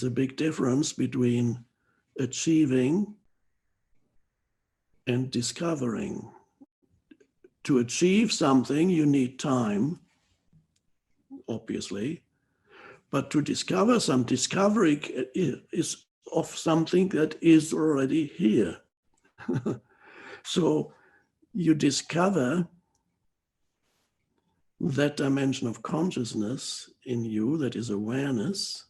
a big difference between achieving and discovering. To achieve something, you need time, obviously, but to discover some discovery is of something that is already here. So you discover that dimension of consciousness in you, that is awareness,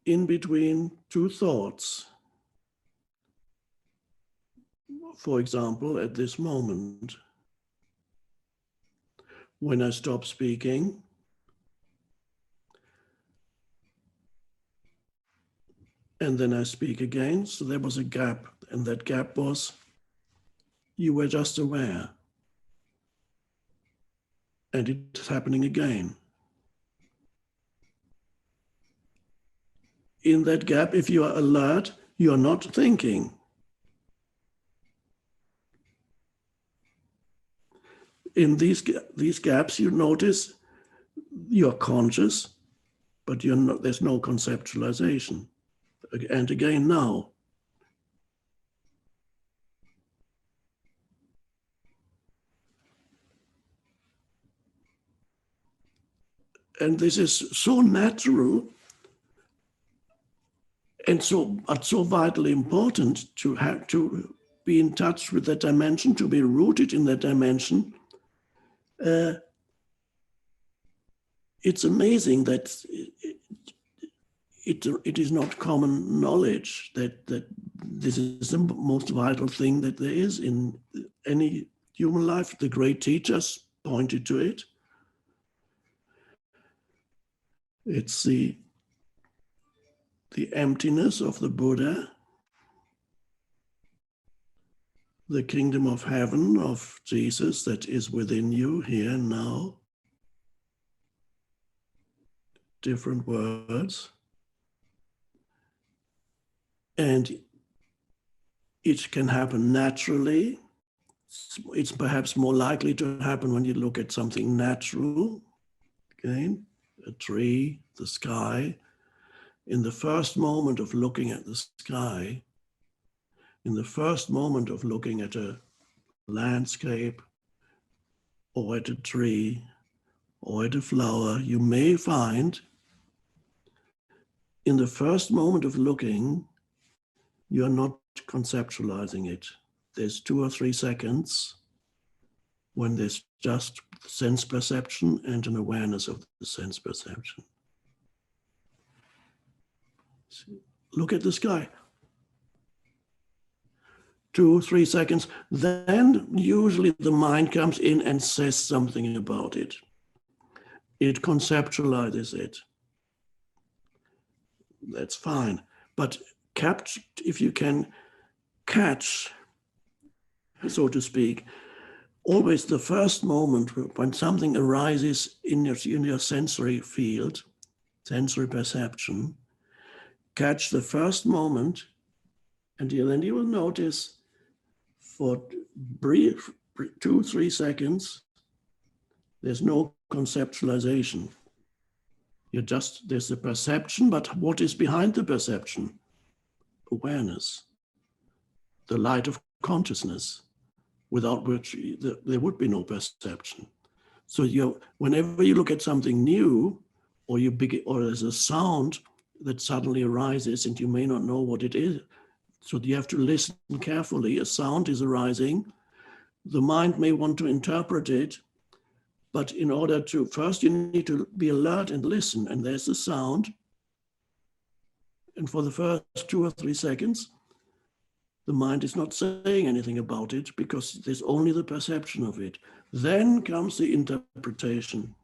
in between two thoughts. For example, at this moment, when I stop speaking, and then I speak again, so there was a gap, and that gap was, you were just aware. And it's happening again. In that gap, if you are alert, you are not thinking. In these gaps, you notice you're conscious, but there's no conceptualization. And again now. And this is so natural and so vitally important to have to be in touch with that dimension, to be rooted in that dimension. It's amazing that it is not common knowledge that this is the most vital thing that there is in any human life. The great teachers pointed to it. It's the emptiness of the Buddha, the kingdom of heaven of Jesus that is within you here and now. Different words. And it can happen naturally. It's perhaps more likely to happen when you look at something natural. Again, a tree, the sky. In the first moment of looking at the sky, in the first moment of looking at a landscape or at a tree or at a flower, you may find in the first moment of looking, you're not conceptualizing it. There's 2 or 3 seconds when there's just sense perception and an awareness of the sense perception. Look at the sky. 2 or 3 seconds. Then usually the mind comes in and says something about it. It conceptualizes it. That's fine. But if you can catch, so to speak, always the first moment when something arises in your sensory field, sensory perception, catch the first moment, and then you will notice for brief 2 or 3 seconds, there's no conceptualization. There's the perception, but what is behind the perception? Awareness, the light of consciousness, without which there would be no perception. So whenever you look at something new, or there's a sound that suddenly arises and you may not know what it is, so you have to listen carefully. A sound is arising. The mind may want to interpret it, but in order to, first you need to be alert and listen, and there's the sound. And for the first 2 or 3 seconds, the mind is not saying anything about it because there's only the perception of it. Then comes the interpretation.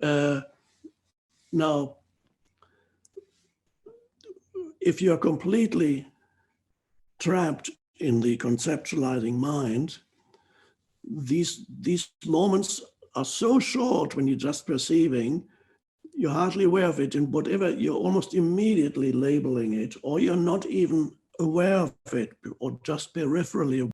Now, if you're completely trapped in the conceptualizing mind, these moments are so short when you're just perceiving, you're hardly aware of it, and whatever, you're almost immediately labeling it, or you're not even aware of it, or just peripherally